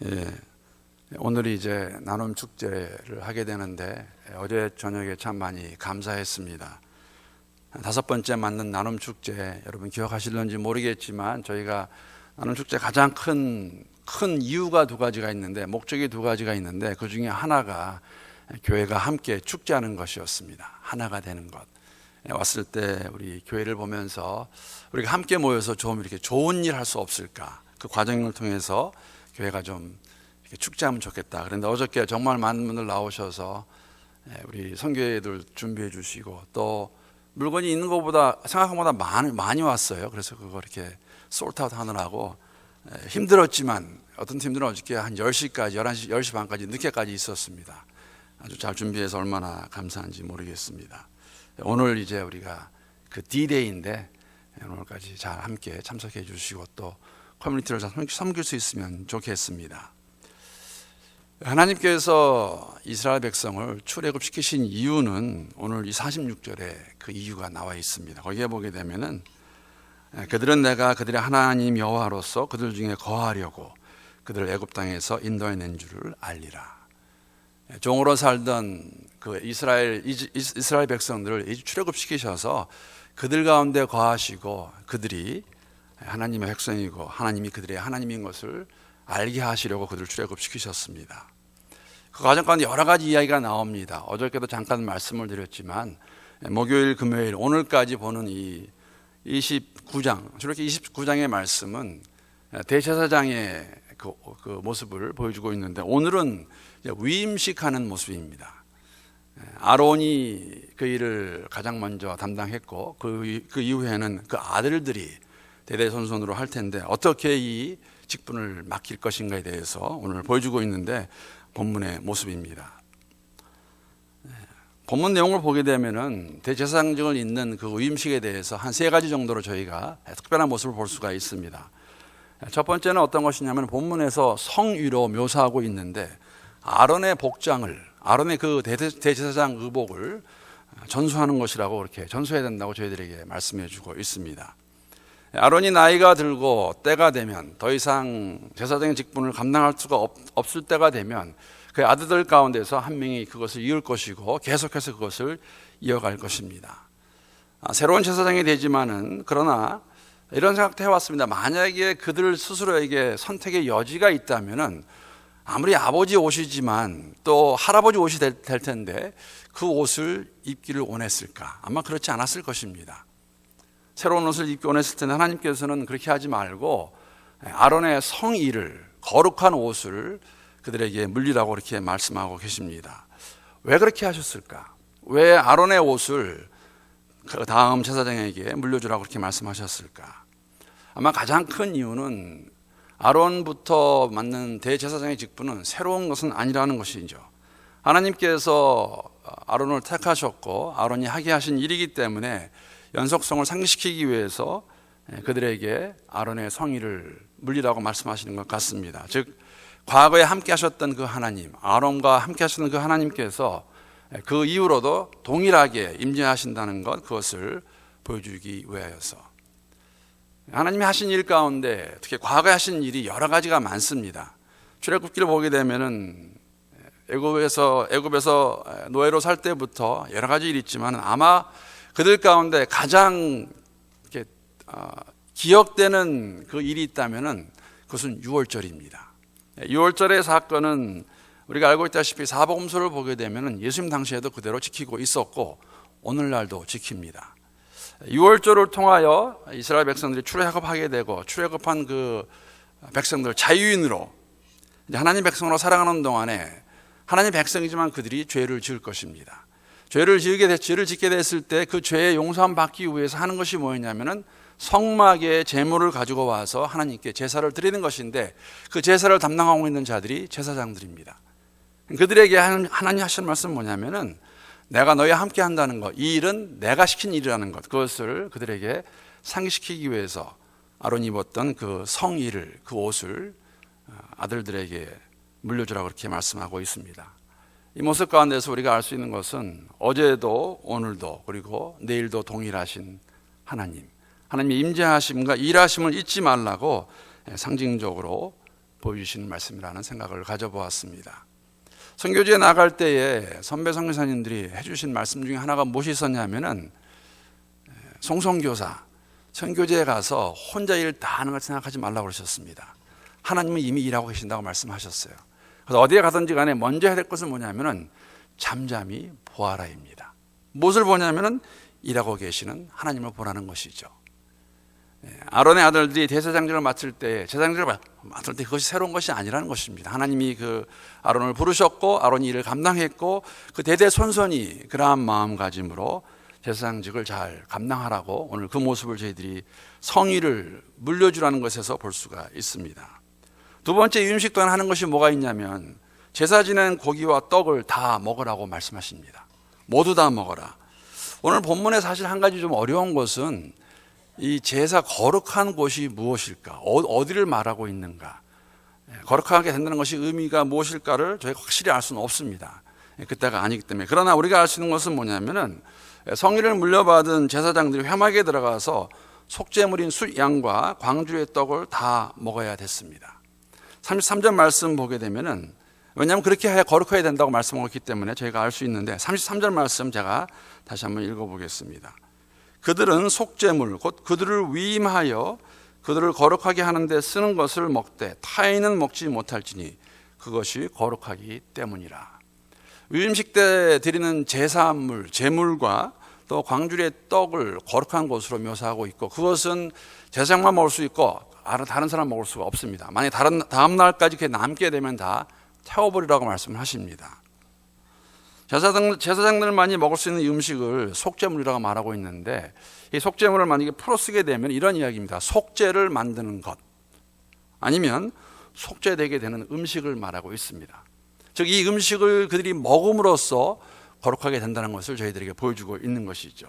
예, 오늘이 이제 나눔 축제를 하게 되는데 어제 저녁에 참 많이 감사했습니다. 5번째 맞는 나눔 축제, 여러분 기억하실런지 모르겠지만 저희가 나눔 축제 가장 큰 이유가 2가지가 있는데, 목적이 2가지가 있는데, 그 중에 하나가 교회가 함께 축제하는 것이었습니다. 하나가 되는 것. 왔을 때 우리 교회를 보면서 우리가 함께 모여서 좀 이렇게 좋은 일 할 수 없을까, 그 과정을 통해서 교회가 좀 이렇게 축제하면 좋겠다. 그런데 어저께 정말 많은 분들 나오셔서 우리 선교회들 준비해 주시고, 또 물건이 있는 것보다 생각한 것보다 많이 왔어요. 그래서 그거 이렇게 솔트아웃 하느라고 힘들었지만, 어떤 팀들은 어저께 한 10시까지 11시 10시 반까지 늦게까지 있었습니다. 아주 잘 준비해서 얼마나 감사한지 모르겠습니다. 오늘 이제 우리가 그 D-Day인데 오늘까지 잘 함께 참석해 주시고 또 커뮤니티를 잘 섬길 수 있으면 좋겠습니다. 하나님께서 이스라엘 백성을 출애굽시키신 이유는 오늘 이 46절에 그 이유가 나와 있습니다. 거기에 보게 되면은 그들은 내가 그들의 하나님 여호와로서 그들 중에 거하려고 그들을 애굽 땅에서 인도해낸 줄을 알리라. 종으로 살던 그 이스라엘 백성들을 출애굽시키셔서 그들 가운데 거하시고, 그들이 하나님의 백성이고 하나님이 그들의 하나님인 것을 알게 하시려고 그들을 출애굽시키셨습니다. 그 과정 가운데 여러 가지 이야기가 나옵니다. 어저께도 잠깐 말씀을 드렸지만 목요일, 금요일, 오늘까지 보는 이 29장, 저렇게 29장의 말씀은 대제사장의 그 모습을 보여주고 있는데, 오늘은 위임식하는 모습입니다. 아론이 그 일을 가장 먼저 담당했고, 그 이후에는 그 아들들이 대대손손으로 할 텐데 어떻게 이 직분을 맡길 것인가에 대해서 오늘 보여주고 있는데 본문의 모습입니다. 본문 내용을 보게 되면은 대제사장직을 잇는 그 위임식에 대해서 한 3가지 정도로 저희가 특별한 모습을 볼 수가 있습니다. 첫 번째는 어떤 것이냐면, 본문에서 성위로 묘사하고 있는데 아론의 복장을, 아론의 그 대제사장 의복을 전수하는 것이라고, 그렇게 전수해야 된다고 저희들에게 말씀해 주고 있습니다. 아론이 나이가 들고 때가 되면, 더 이상 제사장의 직분을 감당할 수가 없을 때가 되면 그 아들들 가운데서 한 명이 그것을 이을 것이고 계속해서 그것을 이어갈 것입니다. 새로운 제사장이 되지만은, 그러나 이런 생각도 해왔습니다. 만약에 그들 스스로에게 선택의 여지가 있다면은 아무리 아버지 옷이지만 또 할아버지 옷이 될 텐데 그 옷을 입기를 원했을까? 아마 그렇지 않았을 것입니다. 새로운 옷을 입기 원했을 텐데 하나님께서는 그렇게 하지 말고 아론의 성의를, 거룩한 옷을 그들에게 물리라고 이렇게 말씀하고 계십니다. 왜 그렇게 하셨을까? 왜 아론의 옷을 그 다음 제사장에게 물려주라고 그렇게 말씀하셨을까? 아마 가장 큰 이유는 아론부터 맡는 대제사장의 직분은 새로운 것은 아니라는 것이죠. 하나님께서 아론을 택하셨고 아론이 하게 하신 일이기 때문에 연속성을 상기시키기 위해서 그들에게 아론의 성의를 물리라고 말씀하시는 것 같습니다. 즉, 과거에 함께 하셨던 그 하나님, 아론과 함께 하셨던 그 하나님께서 그 이후로도 동일하게 임재하신다는 것, 그것을 보여주기 위하여서. 하나님이 하신 일 가운데 특히 과거에 하신 일이 여러 가지가 많습니다. 출애굽기를 보게 되면은 애굽에서 노예로 살 때부터 여러 가지 일이 있지만, 아마 그들 가운데 가장 이렇게 기억되는 그 일이 있다면은 그것은 유월절입니다. 유월절의 사건은 우리가 알고 있다시피 사복음서를 보게 되면은 예수님 당시에도 그대로 지키고 있었고 오늘날도 지킵니다. 유월절을 통하여 이스라엘 백성들이 출애굽하게 되고, 출애굽한 그 백성들 자유인으로 하나님 백성으로 살아가는 동안에 하나님 백성이지만 그들이 죄를 지을 것입니다. 죄를 짓게 됐을 때 그 죄의 용서함 받기 위해서 하는 것이 뭐였냐면은 성막에 제물을 가지고 와서 하나님께 제사를 드리는 것인데, 그 제사를 담당하고 있는 자들이 제사장들입니다. 그들에게 하나님 하시는 말씀은 뭐냐면은 내가 너희와 함께 한다는 것, 이 일은 내가 시킨 일이라는 것, 그것을 그들에게 상기시키기 위해서 아론이 입었던 그 성의를, 그 옷을 아들들에게 물려주라고 그렇게 말씀하고 있습니다. 이 모습 가운데서 우리가 알 수 있는 것은 어제도 오늘도 그리고 내일도 동일하신 하나님의 임재하심과 일하심을 잊지 말라고 상징적으로 보여주시는 말씀이라는 생각을 가져보았습니다. 선교지에 나갈 때에 선배 선교사님들이 해주신 말씀 중에 하나가 무엇이 있었냐면은 송선교사, 선교지에 가서 혼자 일 다 하는 걸 생각하지 말라고 그러셨습니다. 하나님은 이미 일하고 계신다고 말씀하셨어요. 그래서 어디에 가든지 간에 먼저 해야 될 것은 뭐냐면은 잠잠히 보아라입니다. 무엇을 보냐면은 일하고 계시는 하나님을 보라는 것이죠. 아론의 아들들이 대제사장직을 맡을 때, 제사장직을 맡을 때 그것이 새로운 것이 아니라는 것입니다. 하나님이 그 아론을 부르셨고 아론이 이를 감당했고 그 대대손손이 그러한 마음가짐으로 제사장직을 잘 감당하라고 오늘 그 모습을 저희들이 성의를 물려주라는 것에서 볼 수가 있습니다. 두 번째 유임식 동안 하는 것이 뭐가 있냐면 제사 지낸 고기와 떡을 다 먹으라고 말씀하십니다. 모두 다 먹어라. 오늘 본문에 사실 한 가지 좀 어려운 것은 이 제사 거룩한 곳이 무엇일까? 어디를 말하고 있는가? 거룩하게 된다는 것이 의미가 무엇일까를 저희가 확실히 알 수는 없습니다. 그때가 아니기 때문에. 그러나 우리가 알 수 있는 것은 뭐냐면은 성의를 물려받은 제사장들이 회막에 들어가서 속죄물인 숫양과 광주의 떡을 다 먹어야 됐습니다. 33절 말씀 보게 되면은 왜냐하면 그렇게 해야 거룩해야 된다고 말씀하셨기 때문에 저희가 알 수 있는데 33절 말씀 제가 다시 한번 읽어보겠습니다. 그들은 속죄물 곧 그들을 위임하여 그들을 거룩하게 하는데 쓰는 것을 먹되 타인은 먹지 못할지니 그것이 거룩하기 때문이라. 위임식 때 드리는 제사물, 제물과 또 광주리의 떡을 거룩한 것으로 묘사하고 있고 그것은 제사장만 먹을 수 있고 다른 사람 먹을 수가 없습니다. 만약 다음 날까지 그게 남게 되면 다 태워버리라고 말씀을 하십니다. 제사장들만이 먹을 수 있는 이 음식을 속죄물이라고 말하고 있는데 이 속죄물을 만약에 풀어쓰게 되면 이런 이야기입니다. 속죄를 만드는 것 아니면 속죄되게 되는 음식을 말하고 있습니다. 즉 이 음식을 그들이 먹음으로써 거룩하게 된다는 것을 저희들에게 보여주고 있는 것이죠.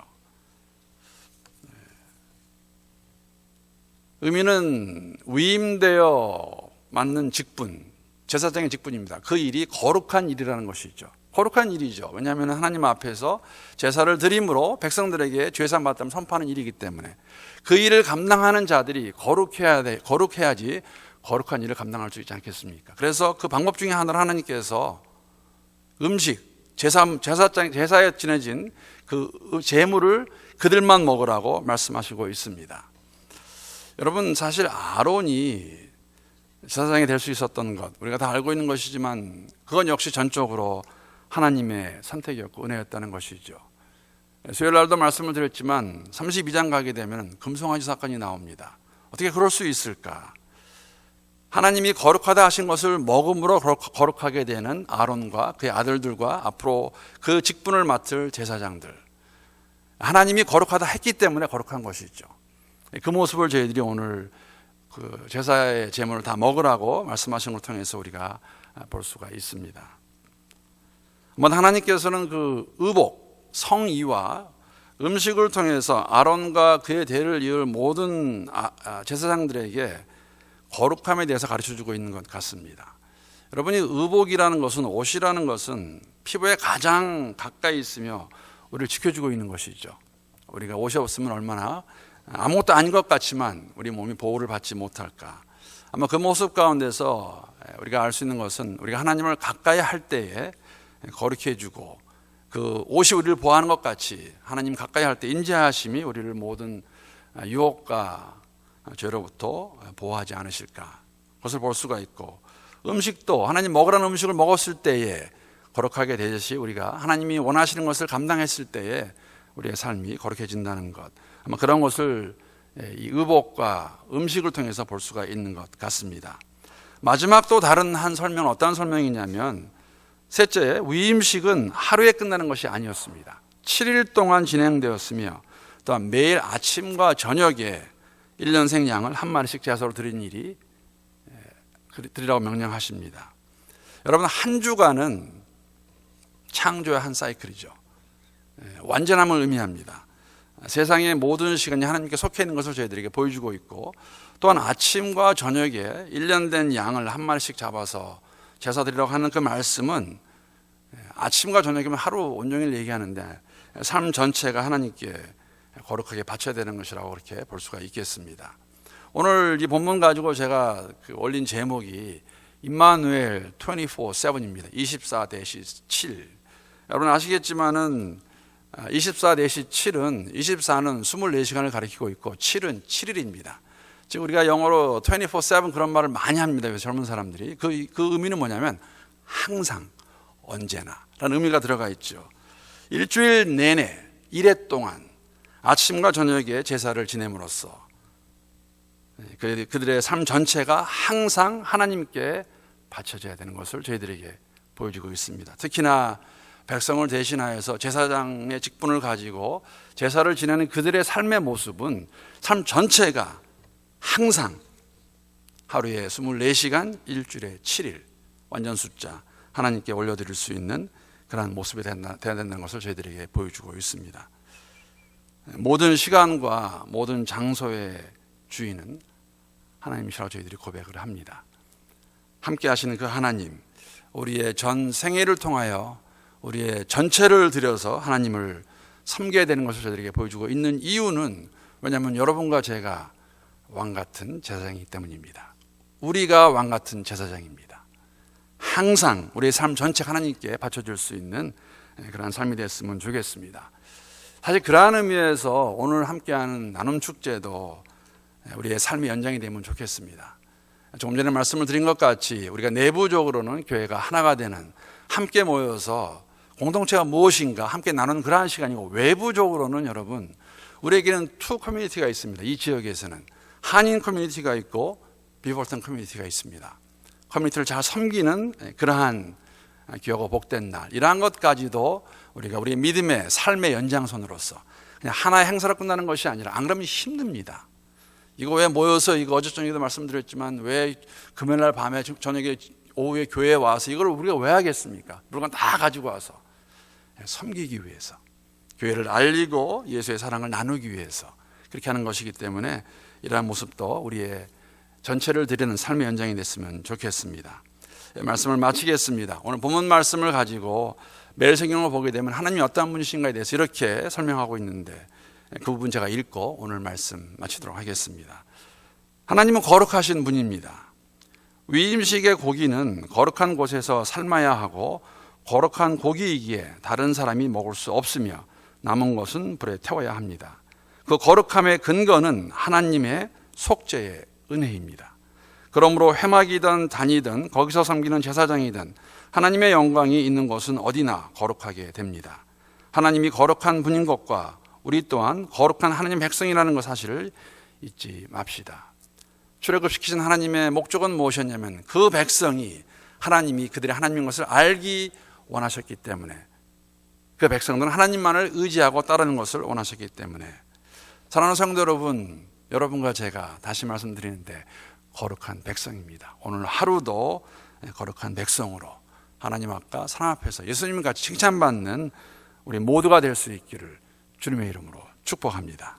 의미는 위임되어 맡는 직분, 제사장의 직분입니다. 그 일이 거룩한 일이라는 것이죠. 거룩한 일이죠. 왜냐하면 하나님 앞에서 제사를 드림으로 백성들에게 죄사함 받다면 선포하는 일이기 때문에 그 일을 감당하는 자들이 거룩해야지 거룩한 일을 감당할 수 있지 않겠습니까? 그래서 그 방법 중에 하나를 하나님께서 음식, 제사에 지내진 그 제물을 그들만 먹으라고 말씀하시고 있습니다. 여러분 사실 아론이 제사장이 될 수 있었던 것 우리가 다 알고 있는 것이지만 그건 역시 전적으로 하나님의 선택이었고 은혜였다는 것이죠. 수요일 날도 말씀을 드렸지만 32장 가게 되면 금송아지 사건이 나옵니다. 어떻게 그럴 수 있을까? 하나님이 거룩하다 하신 것을 먹음으로 거룩하게 되는 아론과 그의 아들들과 앞으로 그 직분을 맡을 제사장들, 하나님이 거룩하다 했기 때문에 거룩한 것이죠. 그 모습을 저희들이 오늘 그 제사의 제물을 다 먹으라고 말씀하신 걸 통해서 우리가 볼 수가 있습니다. 하나님께서는 그 의복, 성의와 음식을 통해서 아론과 그의 대를 이을 모든 제사장들에게 거룩함에 대해서 가르쳐주고 있는 것 같습니다. 여러분이 의복이라는 것은, 옷이라는 것은 피부에 가장 가까이 있으며 우리를 지켜주고 있는 것이죠. 우리가 옷이 없으면 얼마나 아무것도 아닌 것 같지만 우리 몸이 보호를 받지 못할까. 아마 그 모습 가운데서 우리가 알 수 있는 것은 우리가 하나님을 가까이 할 때에 거룩해 주고 그 옷이 우리를 보호하는 것 같이 하나님 가까이 할 때 인자하심이 우리를 모든 유혹과 죄로부터 보호하지 않으실까. 그것을 볼 수가 있고 음식도 하나님 먹으라는 음식을 먹었을 때에 거룩하게 되듯이 우리가 하나님이 원하시는 것을 감당했을 때에 우리의 삶이 거룩해진다는 것. 아마 그런 것을 이 의복과 음식을 통해서 볼 수가 있는 것 같습니다. 마지막 또 다른 한 설명은 어떤 설명이냐면 셋째, 위임식은 하루에 끝나는 것이 아니었습니다. 7일 동안 진행되었으며 또한 매일 아침과 저녁에 1년생 양을 한 마리씩 제사로 드리라고 명령하십니다. 여러분 한 주간은 창조의 한 사이클이죠. 완전함을 의미합니다. 세상의 모든 시간이 하나님께 속해 있는 것을 저희들에게 보여주고 있고 또한 아침과 저녁에 1년 된 양을 한 마리씩 잡아서 제사 드리라고 하는 그 말씀은 아침과 저녁이면 하루 온종일 얘기하는데 삶 전체가 하나님께 거룩하게 바쳐야 되는 것이라고 그렇게 볼 수가 있겠습니다. 오늘 이 본문 가지고 제가 올린 제목이 임마누엘 24/7입니다. 24-7. 여러분 아시겠지만은 24-7은 24는 24시간을 가리키고 있고 7은 7일입니다. 즉 우리가 영어로 24/7 그런 말을 많이 합니다. 젊은 사람들이. 그 의미는 뭐냐면 항상, 언제나 라는 의미가 들어가 있죠. 일주일 내내 1회 동안 아침과 저녁에 제사를 지냄으로써 그들의 삶 전체가 항상 하나님께 바쳐져야 되는 것을 저희들에게 보여주고 있습니다. 특히나 백성을 대신하여서 제사장의 직분을 가지고 제사를 지내는 그들의 삶의 모습은 삶 전체가 항상 하루에 24시간, 일주일에 7일 완전 숫자 하나님께 올려드릴 수 있는 그러한 모습이 되어야 된다는 것을 저희들에게 보여주고 있습니다. 모든 시간과 모든 장소의 주인은 하나님이시라고 저희들이 고백을 합니다. 함께 하시는 그 하나님, 우리의 전 생애를 통하여 우리의 전체를 들여서 하나님을 섬겨야 되는 것을 저희들에게 보여주고 있는 이유는 왜냐하면 여러분과 제가 왕같은 제사장이기 때문입니다. 우리가 왕같은 제사장입니다. 항상 우리의 삶 전체 하나님께 바쳐줄 수 있는 그런 삶이 됐으면 좋겠습니다. 사실 그러한 의미에서 오늘 함께하는 나눔 축제도 우리의 삶의 연장이 되면 좋겠습니다. 조금 전에 말씀을 드린 것 같이 우리가 내부적으로는 교회가 하나가 되는, 함께 모여서 공동체가 무엇인가 함께 나누는 그러한 시간이고, 외부적으로는 여러분 우리에게는 투 커뮤니티가 있습니다. 이 지역에서는 한인 커뮤니티가 있고 비볼턴 커뮤니티가 있습니다. 커뮤니티를 잘 섬기는 그러한 귀하고 복된 날, 이러한 것까지도 우리가 우리의 믿음의 삶의 연장선으로서 그냥 하나의 행사로 끝나는 것이 아니라, 안 그러면 힘듭니다. 이거 왜 모여서, 이거 어제 저녁에도 말씀드렸지만 왜 금요일날 밤에 저녁에 오후에 교회에 와서 이걸 우리가 왜 하겠습니까? 물건 다 가지고 와서 섬기기 위해서, 교회를 알리고 예수의 사랑을 나누기 위해서 그렇게 하는 것이기 때문에 이러한 모습도 우리의 전체를 드리는 삶의 연장이 됐으면 좋겠습니다. 말씀을 마치겠습니다. 오늘 본문 말씀을 가지고 매일 성경을 보게 되면 하나님이 어떠한 분이신가에 대해서 이렇게 설명하고 있는데, 그 부분 제가 읽고 오늘 말씀 마치도록 하겠습니다. 하나님은 거룩하신 분입니다. 위임식의 고기는 거룩한 곳에서 삶아야 하고 거룩한 고기이기에 다른 사람이 먹을 수 없으며 남은 것은 불에 태워야 합니다. 그 거룩함의 근거는 하나님의 속죄의 은혜입니다. 그러므로 회막이든 단이든 거기서 섬기는 제사장이든 하나님의 영광이 있는 곳은 어디나 거룩하게 됩니다. 하나님이 거룩한 분인 것과 우리 또한 거룩한 하나님 백성이라는 것 사실을 잊지 맙시다. 출애굽시키신 하나님의 목적은 무엇이었냐면, 그 백성이 하나님이 그들의 하나님인 것을 알기 원하셨기 때문에, 그 백성들은 하나님만을 의지하고 따르는 것을 원하셨기 때문에, 사랑하는 성도 여러분, 여러분과 제가 다시 말씀드리는데 거룩한 백성입니다. 오늘 하루도 거룩한 백성으로 하나님 앞과 사람 앞에서 예수님 같이 칭찬받는 우리 모두가 될 수 있기를 주님의 이름으로 축복합니다.